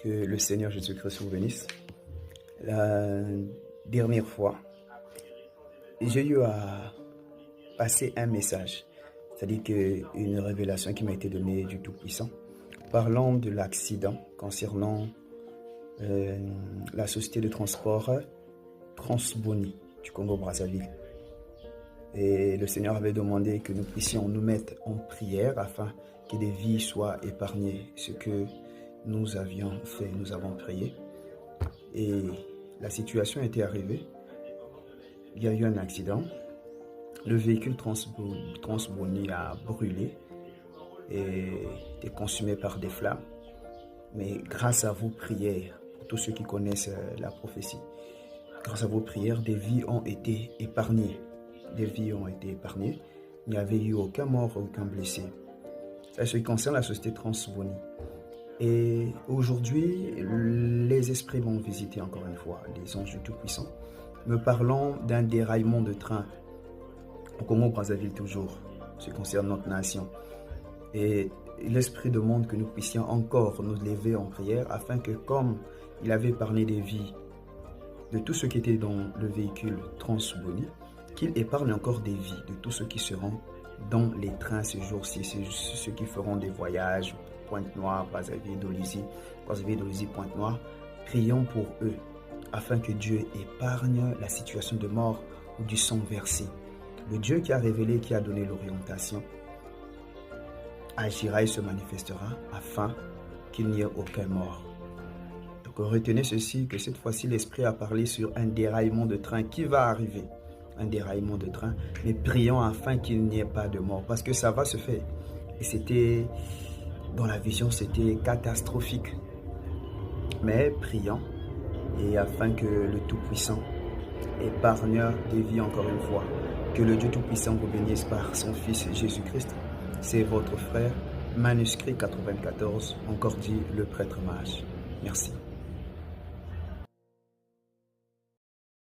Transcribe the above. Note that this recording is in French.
Que le Seigneur Jésus-Christ vous bénisse. La dernière fois, j'ai eu à passer un message, c'est-à-dire une révélation qui m'a été donnée du Tout-Puissant, parlant de l'accident concernant la société de transport Transboni du Congo-Brazzaville. Et le Seigneur avait demandé que nous puissions nous mettre en prière afin que des vies soient épargnées. Ce que nous avions fait, nous avons prié. Et la situation était arrivée. Il y a eu un accident. Le véhicule Transboni a brûlé et été consumé par des flammes. Mais grâce à vos prières, pour tous ceux qui connaissent la prophétie, grâce à vos prières, des vies ont été épargnées. Des vies ont été épargnées. Il n'y avait eu aucun mort, aucun blessé. C'est ce qui concerne la société Transboni. Et aujourd'hui, les esprits m'ont visité encore une fois, les anges du Tout-Puissant, me parlant d'un déraillement de train au Congo-Brazzaville toujours, ce qui concerne notre nation. Et l'Esprit demande que nous puissions encore nous lever en prière afin que, comme il avait épargné des vies de tous ceux qui étaient dans le véhicule Transboni, qu'il épargne encore des vies de tous ceux qui seront dans les trains ce jour-ci, ceux qui feront des voyages, Pointe-Noire, Brazzaville, Dolisie, Pointe-Noire. Prions pour eux, afin que Dieu épargne la situation de mort ou du sang versé. Le Dieu qui a révélé, qui a donné l'orientation, agira et se manifestera afin qu'il n'y ait aucun mort. Donc retenez ceci, que cette fois-ci l'Esprit a parlé sur un déraillement de train qui va arriver. Un déraillement de train, mais prions afin qu'il n'y ait pas de mort, parce que ça va se faire. Et c'était, dans la vision, c'était catastrophique. Mais prions, et afin que le Tout-Puissant épargne des vies encore une fois. Que le Dieu Tout-Puissant vous bénisse par son Fils Jésus-Christ. C'est votre frère, manuscrit 94, encore dit le prêtre mage. Merci.